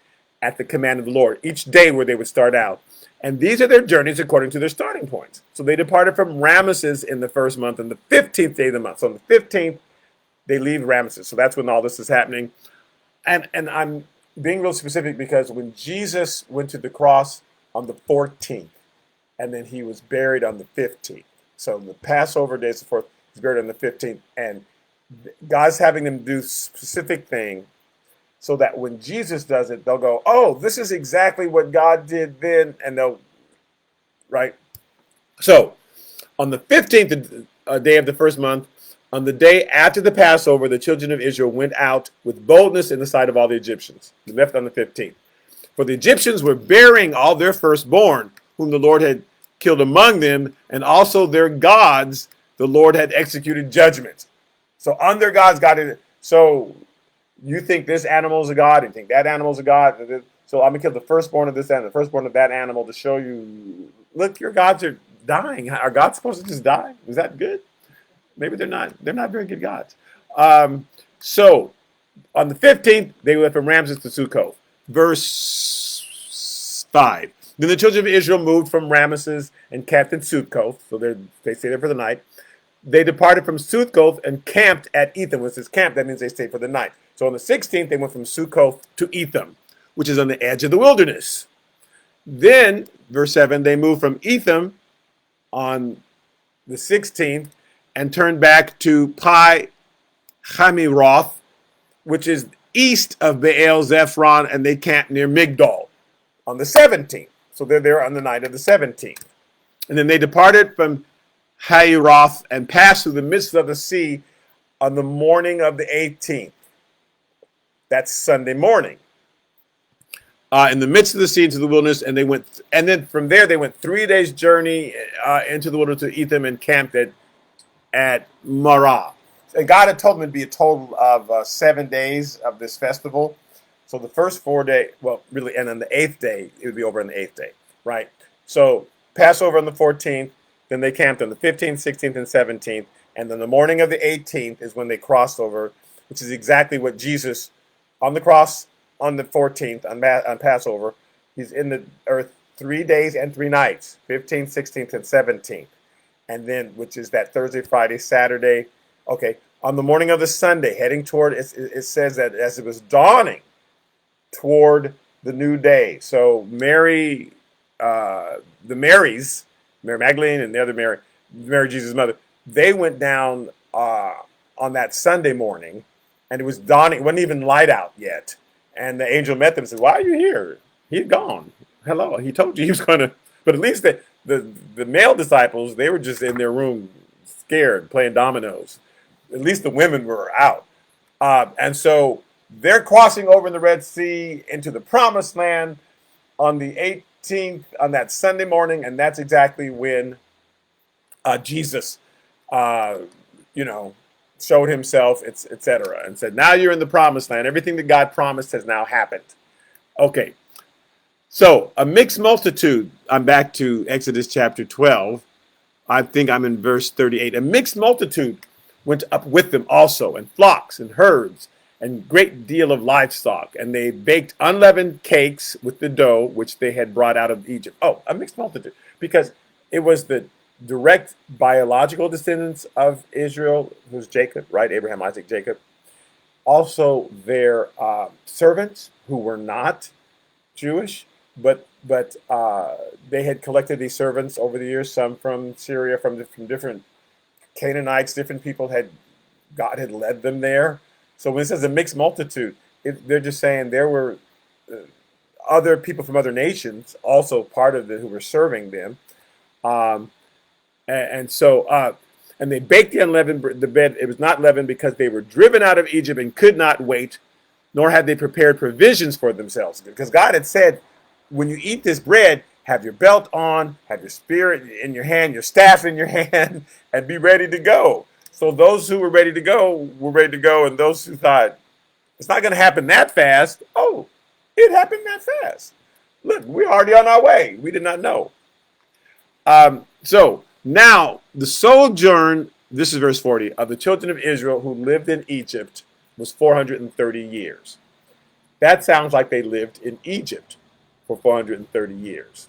A: at the command of the Lord, each day where they would start out. And these are their journeys according to their starting points. So they departed from Ramesses in the first month on the 15th day of the month. So on the 15th, they leave Ramesses. So that's when all this is happening. And I'm being real specific because when Jesus went to the cross on the 14th, and then he was buried on the 15th. So the Passover day is the 4th, he's buried on the 15th. And God's having them do specific thing so that when Jesus does it, they'll go, oh, this is exactly what God did then. And they'll, right? So on the 15th day of the first month, on the day after the Passover, the children of Israel went out with boldness in the sight of all the Egyptians. They left on the 15th. For the Egyptians were burying all their firstborn, whom the Lord had killed among them, and also their gods, the Lord had executed judgment. So on their gods, God did it. So you think this animal is a god, and you think that animal is a god. So I'm going to kill the firstborn of this animal, the firstborn of that animal to show you, look, your gods are dying. Are gods supposed to just die? Is that good? Maybe they're not. They're not very good gods. So on the 15th, they went from Ramesses to Sukkoth. Verse 5. Then the children of Israel moved from Ramesses and camped in Sukkoth. So they stayed there for the night. They departed from Sukkoth and camped at Etham. When it says camp, that means they stayed for the night. So on the 16th, they went from Sukkoth to Etham, which is on the edge of the wilderness. Then, verse 7, they moved from Etham on the 16th and turned back to Pi Hamiroth, which is east of Baal Zephron, and they camped near Migdol on the 17th. So they're there on the night of the 17th. And then they departed from Hairoth and passed through the midst of the sea on the morning of the 18th. That's Sunday morning. In the midst of the sea into the wilderness, and then from there they went 3 days' journey into the wilderness to Etham and camped at Marah. And God had told them it'd be a total of 7 days of this festival. So the first 4 days, well, really, and on the 8th day, it would be over on the 8th day, right? So Passover on the 14th, then they camped on the 15th, 16th, and 17th. And then the morning of the 18th is when they crossed over, which is exactly what Jesus, on the cross on the 14th, on Passover, he's in the earth 3 days and 3 nights, 15th, 16th, and 17th. And then, which is that Thursday, Friday, Saturday. Okay, on the morning of the Sunday, heading toward, it says that as it was dawning toward the new day. So Mary, the Marys, Mary Magdalene and the other Mary, Jesus' mother, they went down on that Sunday morning, and it was dawning. It wasn't even light out yet. And the angel met them and said, why are you here? He'd gone. Hello. He told you he was going to, but at least the male disciples, they were just in their room scared, playing dominoes. At least the women were out. And so they're crossing over in the Red Sea into the Promised Land on the 18th, on that Sunday morning, and that's exactly when Jesus, showed himself, etc., and said, now you're in the Promised Land. Everything that God promised has now happened. Okay, so a mixed multitude. I'm back to Exodus chapter 12. I think I'm in verse 38. A mixed multitude went up with them also, and flocks and herds, and great deal of livestock. And they baked unleavened cakes with the dough which they had brought out of Egypt. Oh, a mixed multitude, because it was the direct biological descendants of Israel, who's Jacob, right? Abraham, Isaac, Jacob. Also their servants who were not Jewish, but they had collected these servants over the years, some from Syria, from different Canaanites, different people God had led them there. So when it says a mixed multitude, they're just saying there were other people from other nations also part of who were serving them. And they baked the unleavened bread. It was not leavened because they were driven out of Egypt and could not wait, nor had they prepared provisions for themselves. Because God had said, when you eat this bread, have your belt on, have your spear in your hand, your staff in your hand, and be ready to go. So those who were ready to go were ready to go, and those who thought, it's not going to happen that fast, oh, it happened that fast. Look, we're already on our way. We did not know. So now the sojourn, this is verse 40, of the children of Israel who lived in Egypt was 430 years. That sounds like they lived in Egypt for 430 years.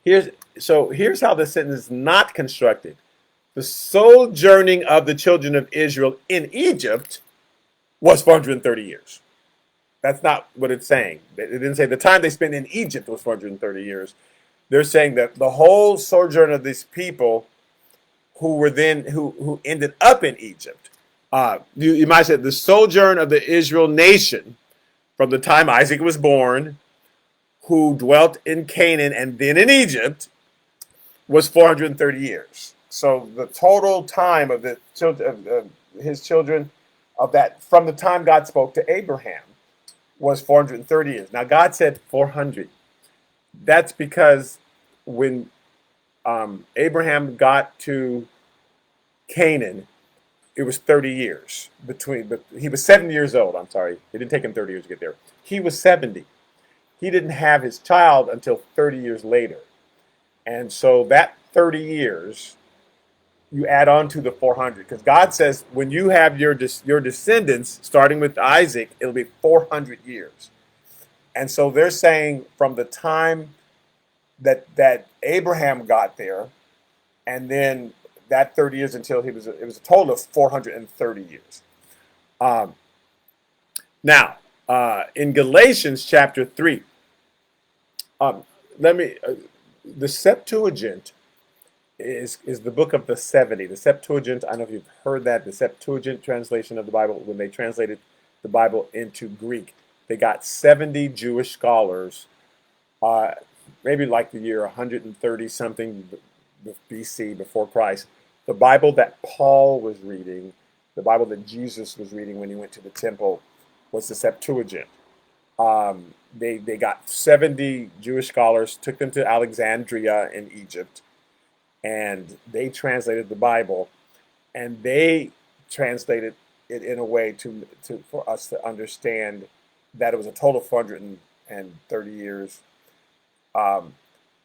A: Here's how the sentence is not constructed. The sojourning of the children of Israel in Egypt was 430 years. That's not what it's saying. It didn't say the time they spent in Egypt was 430 years. They're saying that the whole sojourn of these people who ended up in Egypt. You might say the sojourn of the Israel nation from the time Isaac was born, who dwelt in Canaan and then in Egypt, was 430 years. So the total time of the children of his children of that from the time God spoke to Abraham was 430 years. Now God said 400. That's because when Abraham got to Canaan, it was 30 years between. But he was 70 years old. I'm sorry, it didn't take him 30 years to get there. He was 70. He didn't have his child until 30 years later, and so that 30 years you add on to the 400, because God says when you have your descendants, starting with Isaac, it'll be 400 years. And so they're saying from the time that Abraham got there, and then that 30 years until it was a total of 430 years. Now, in Galatians chapter 3, the Septuagint is the book of the 70. The Septuagint, I don't know if you've heard that, the Septuagint translation of the Bible, when they translated the Bible into Greek, they got 70 Jewish scholars, maybe like the year 130 something BC, before Christ. The Bible that Paul was reading, the Bible that Jesus was reading when he went to the temple, was the Septuagint. They got 70 Jewish scholars, took them to Alexandria in Egypt, and they translated the Bible, and they translated it in a way for us to understand that it was a total of 430 years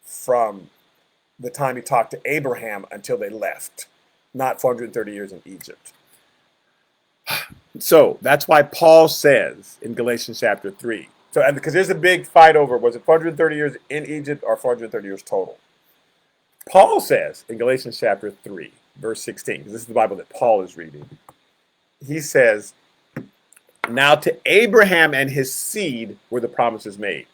A: from the time he talked to Abraham until they left, not 430 years in Egypt. So that's why Paul says in Galatians chapter 3. So, and because there's a big fight over, was it 430 years in Egypt or 430 years total? Paul says in Galatians chapter 3, verse 16, because this is the Bible that Paul is reading. He says, now to Abraham and his seed were the promises made.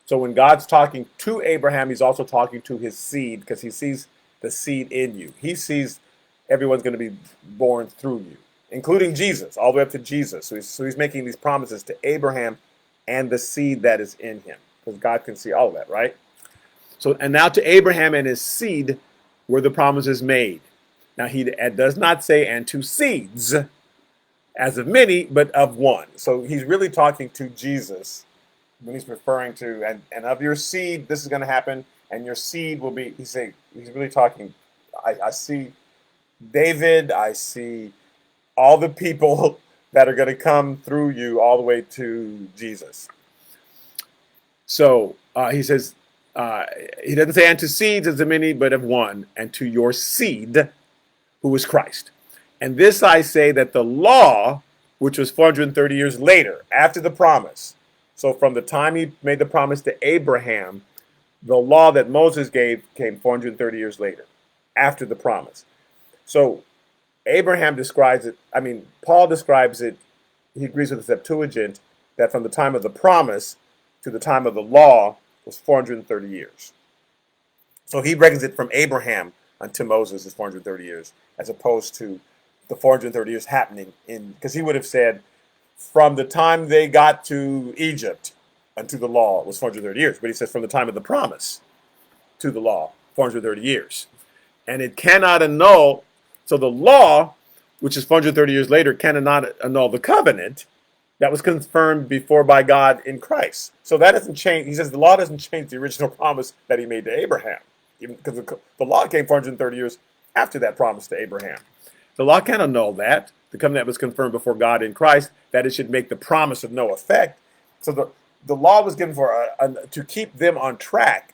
A: So when God's talking to Abraham, he's also talking to his seed, because he sees the seed in you. He sees everyone's going to be born through you, including Jesus, all the way up to Jesus. So he's making these promises to Abraham and the seed that is in him, because God can see all of that, right? So, and now to Abraham and his seed were the promises made. Now he does not say, and to seeds, as of many, but of one. So he's really talking to Jesus when he's referring to, and of your seed, this is going to happen, and your seed will be, he's really talking, I see David, I see all the people that are going to come through you all the way to Jesus. So he says, he doesn't say, and to seeds as of many, but of one, and to your seed, who is Christ. And this I say, that the law, which was 430 years later, after the promise, so from the time he made the promise to Abraham, the law that Moses gave came 430 years later, after the promise. So Abraham describes it, Paul describes it, he agrees with the Septuagint, that from the time of the promise to the time of the law was 430 years. So he reckons it from Abraham until Moses is 430 years, as opposed to the 430 years happening because he would have said from the time they got to Egypt unto the law was 430 years. But he says from the time of the promise to the law, 430 years. And it cannot annul, so the law, which is 430 years later, cannot annul the covenant that was confirmed before by God in Christ. So that doesn't change. He says the law doesn't change the original promise that he made to Abraham, even because the law came 430 years after that promise to Abraham. The law can't annul that. The covenant was confirmed before God in Christ, that it should make the promise of no effect. So the law was given to keep them on track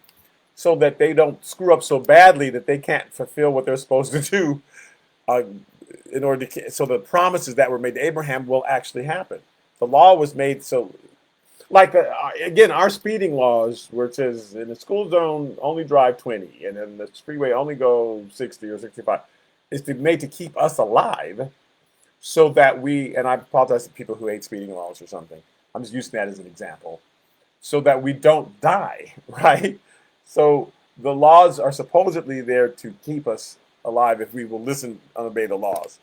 A: so that they don't screw up so badly that they can't fulfill what they're supposed to do in order to, so the promises that were made to Abraham will actually happen. The law was made so, like again, our speeding laws, where it says in the school zone only drive 20, and in the freeway only go 60 or 65, is made to keep us alive, so that we, and I apologize to people who hate speeding laws or something. I'm just using that as an example, so that we don't die, right? So the laws are supposedly there to keep us alive if we will listen and obey the laws,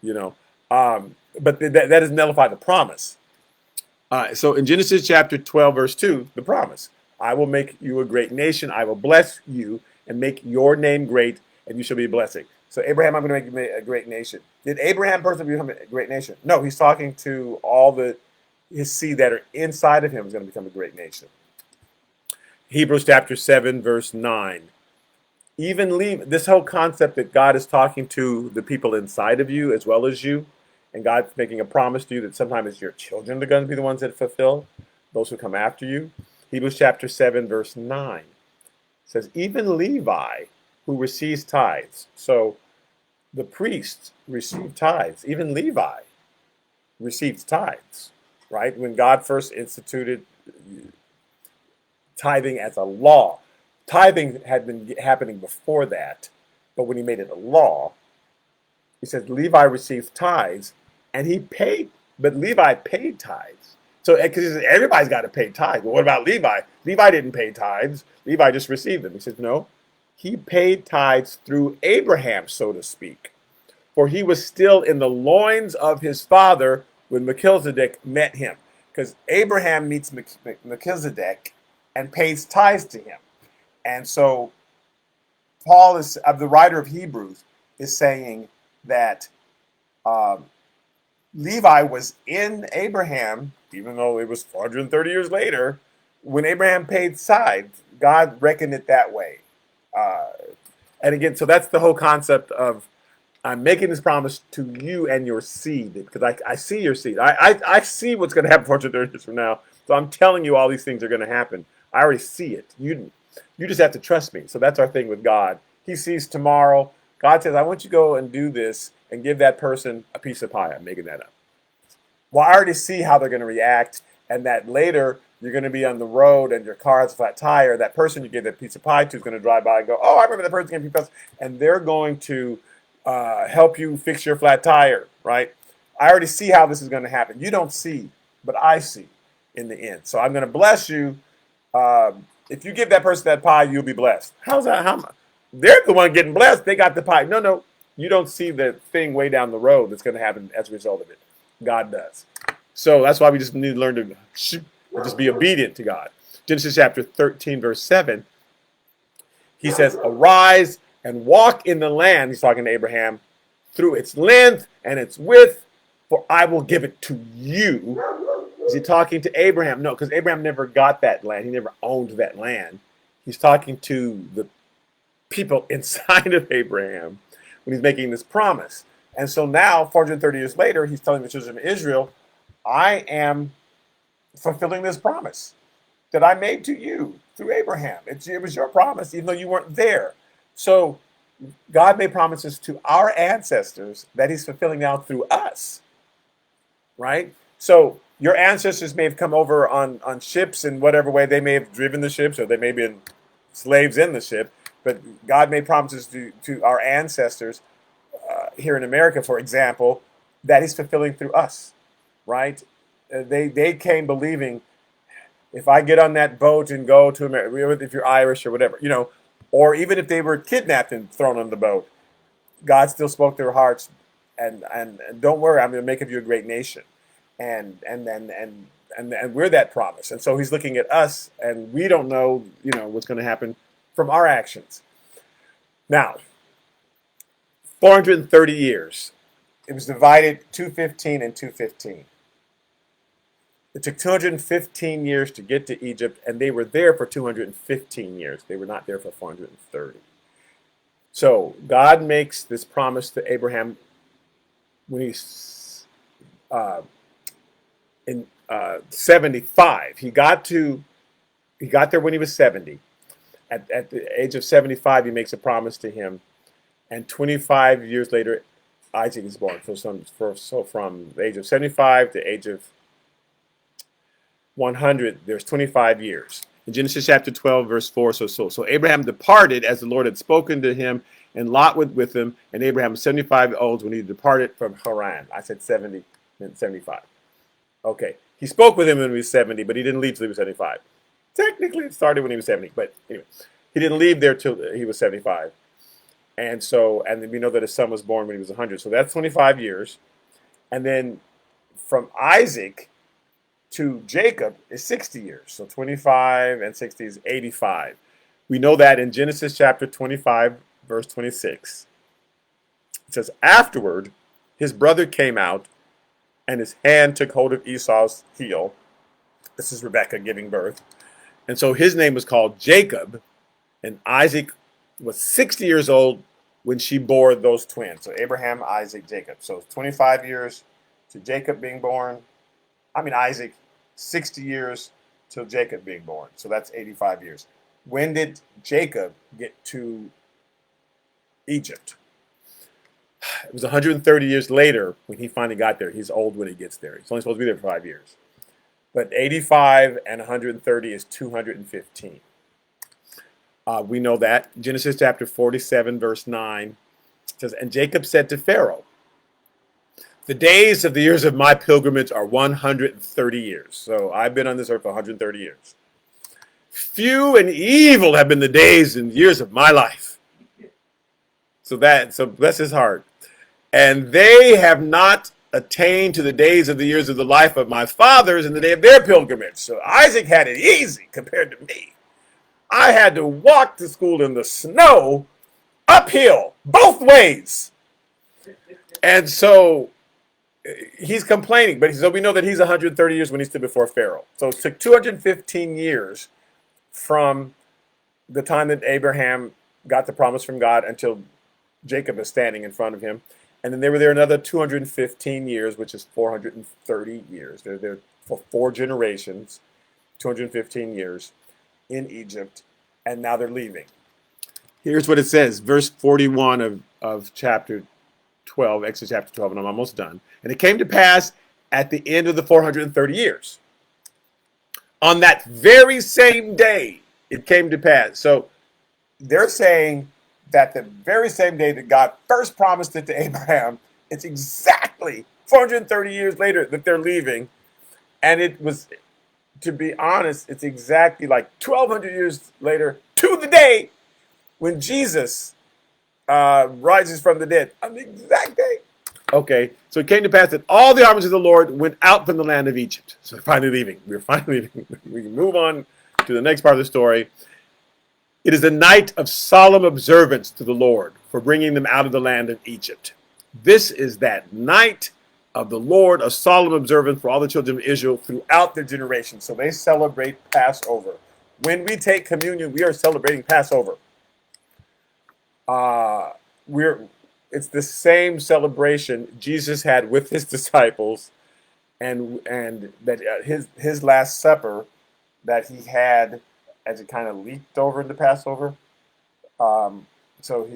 A: you know. But that doesn't nullify the promise. So in Genesis chapter 12, verse 2, the promise, I will make you a great nation. I will bless you and make your name great, and you shall be a blessing. So Abraham, I'm going to make you a great nation. Did Abraham personally become a great nation? No, he's talking to all his seed that are inside of him is going to become a great nation. Hebrews chapter 7, verse 9. Even this whole concept that God is talking to the people inside of you as well as you, and God's making a promise to you that sometimes your children are going to be the ones that fulfill, those who come after you. Hebrews chapter 7, verse 9 says, even Levi, who receives tithes. So the priests receive tithes. Even Levi receives tithes, right? When God first instituted tithing as a law, tithing had been happening before that, but when he made it a law, he says Levi received tithes, and he paid, but Levi paid tithes. So because everybody's got to pay tithes. But what about Levi? Levi didn't pay tithes. Levi just received them. He says, no, he paid tithes through Abraham, so to speak. For he was still in the loins of his father when Melchizedek met him. Because Abraham meets Melchizedek and pays tithes to him. And so Paul is, the writer of Hebrews, is saying that Levi was in Abraham, even though it was 430 years later, when Abraham paid tithes. God reckoned it that way. And again, so that's the whole concept of I'm making this promise to you and your seed, because I see your seed. I see what's going to happen 430 years from now. So I'm telling you all these things are going to happen. I already see it. You just have to trust me. So that's our thing with God. He sees tomorrow. God says, I want you to go and do this and give that person a piece of pie. I'm making that up. Well, I already see how they're going to react, and that later you're going to be on the road and your car has a flat tire. That person you gave that piece of pie to is going to drive by and go, oh, I remember that person gave me a piece of pie. And they're going to help you fix your flat tire, right? I already see how this is going to happen. You don't see, but I see in the end. So I'm going to bless you. If you give that person that pie, you'll be blessed. How's that? They're the one getting blessed. They got the pie. No, you don't see the thing way down the road that's going to happen as a result of it. God does. So that's why we just need to learn to just be obedient to God. Genesis chapter 13, verse 7, he says, arise and walk in the land, he's talking to Abraham, through its length and its width, for I will give it to you. Is he talking to Abraham? No, because Abraham never got that land. He never owned that land. He's talking to the people inside of Abraham when he's making this promise. And so now, 430 years later, he's telling the children of Israel, I am fulfilling this promise that I made to you through Abraham. It was your promise, even though you weren't there. So God made promises to our ancestors that he's fulfilling now through us, right? So your ancestors may have come over on ships in whatever way. They may have driven the ships, or they may have been slaves in the ship. But God made promises to our ancestors here in America, for example, that he's fulfilling through us, right? They came believing, if I get on that boat and go to America, if you're Irish or whatever, or even if they were kidnapped and thrown on the boat, God still spoke to their hearts, and don't worry, I'm going to make of you a great nation, and we're that promise. And so he's looking at us, and we don't know, what's going to happen from our actions. Now, 430 years. It was divided 215 and 215. It took 215 years to get to Egypt, and they were there for 215 years. They were not there for 430. So God makes this promise to Abraham when he's in 75. He got there when he was 70. At the age of 75, he makes a promise to him. And 25 years later, Isaac is born. So from the age of 75 to the age of 100, there's 25 years. In Genesis chapter 12, verse 4, so Abraham departed as the Lord had spoken to him, and Lot went with him, and Abraham was 75 years old when he departed from Haran. I said 70 and 75. Okay. He spoke with him when he was 70, but he didn't leave till he was 75. Technically, it started when he was 70, but anyway, he didn't leave there till he was 75. And then we know that his son was born when he was 100. So that's 25 years. And then from Isaac to Jacob is 60 years. So 25 and 60 is 85. We know that in Genesis chapter 25, verse 26. It says, afterward, his brother came out, and his hand took hold of Esau's heel. This is Rebekah giving birth. And so his name was called Jacob, and Isaac was 60 years old when she bore those twins. So Abraham, Isaac, Jacob. So 25 years to Jacob being born. Isaac, 60 years till Jacob being born. So that's 85 years. When did Jacob get to Egypt? It was 130 years later when he finally got there. He's old when he gets there. He's only supposed to be there for 5 years. But 85 and 130 is 215. We know that. Genesis chapter 47, verse 9 says, and Jacob said to Pharaoh, the days of the years of my pilgrimage are 130 years. So I've been on this earth for 130 years. Few and evil have been the days and years of my life. So bless his heart. And they have not attained to the days of the years of the life of my fathers in the day of their pilgrimage. So Isaac had it easy compared to me. I had to walk to school in the snow, uphill, both ways. And so he's complaining, but so we know that he's 130 years when he stood before Pharaoh. So it took 215 years from the time that Abraham got the promise from God until Jacob is standing in front of him. And then they were there another 215 years, which is 430 years. They're there for 4 generations, 215 years in Egypt, and now they're leaving. Here's what it says, verse 41 of chapter 12, Exodus chapter 12, and I'm almost done. And it came to pass at the end of the 430 years. On that very same day, it came to pass. So they're saying that the very same day that God first promised it to Abraham, it's exactly 430 years later that they're leaving. And it was, to be honest, it's exactly like 1,200 years later to the day when Jesus rises from the dead. On the exact day. Okay, so it came to pass that all the armies of the Lord went out from the land of Egypt. So they're finally leaving. We're finally leaving. We can move on to the next part of the story. It is a night of solemn observance to the Lord for bringing them out of the land of Egypt. This is that night of the Lord, a solemn observance for all the children of Israel throughout their generations. So they celebrate Passover. When we take communion, we are celebrating Passover. It's the same celebration Jesus had with his disciples, and that his Last Supper that he had as it kind of leaked over into Passover. So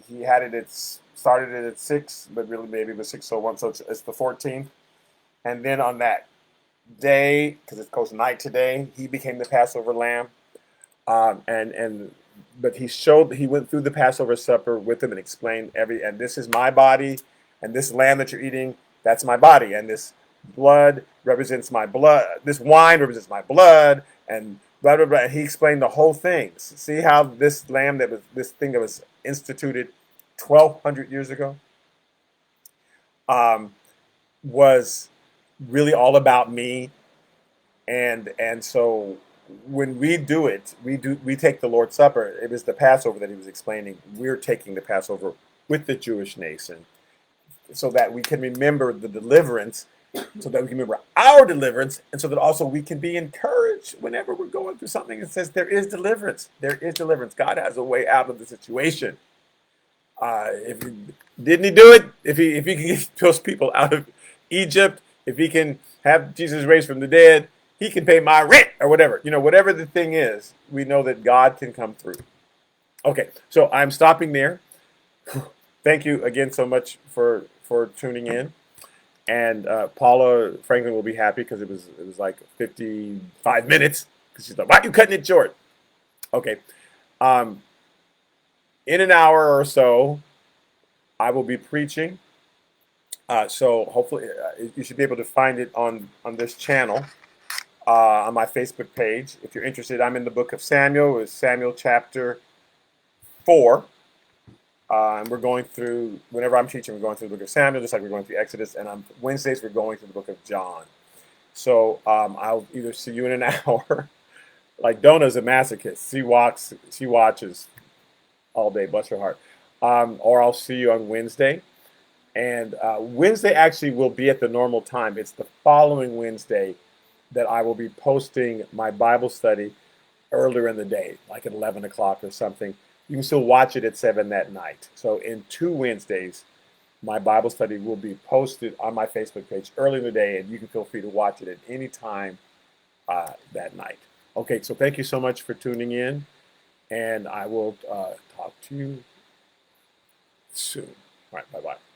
A: he had it. Started it at 6, but really maybe it was 6:01. So it's the 14th, and then on that day, because it's close night today, he became the Passover lamb. But he went through the Passover supper with them and explained and this is my body, and this lamb that you're eating, that's my body, and this blood represents my blood, this wine represents my blood, and blah, blah, blah. And he explained the whole thing. See how this lamb this thing that was instituted 1,200 years ago was really all about me, and so when we do it, we take the Lord's Supper. It is the Passover that he was explaining. We're taking the Passover with the Jewish nation so that we can remember the deliverance, so that we can remember our deliverance, and so that also we can be encouraged whenever we're going through something that says there is deliverance. There is deliverance. God has a way out of the situation. Didn't he do it? If he can get those people out of Egypt, if he can have Jesus raised from the dead, he can pay my rent or whatever. Whatever the thing is, we know that God can come through. Okay, so I'm stopping there. Thank you again so much for for tuning in. And Paula Franklin will be happy because it was like 55 minutes. Because she's like, "Why are you cutting it short?" Okay. Um, in an hour or so, I will be preaching. So hopefully you should be able to find it on this channel, on my Facebook page. If you're interested, I'm in the book of Samuel. It's Samuel chapter 4. And we're going through, whenever I'm teaching, we're going through the book of Samuel, just like we're going through Exodus. And on Wednesdays, we're going through the book of John. So I'll either see you in an hour, like Donna's a masochist. She watches all day, bless her heart. Or I'll see you on Wednesday. And Wednesday actually will be at the normal time. It's the following Wednesday that I will be posting my Bible study earlier in the day, like at 11 o'clock or something. You can still watch it at 7 that night. So in 2 Wednesdays, my Bible study will be posted on my Facebook page early in the day, and you can feel free to watch it at any time that night. Okay, so thank you so much for tuning in, and I will talk to you soon. All right, bye-bye.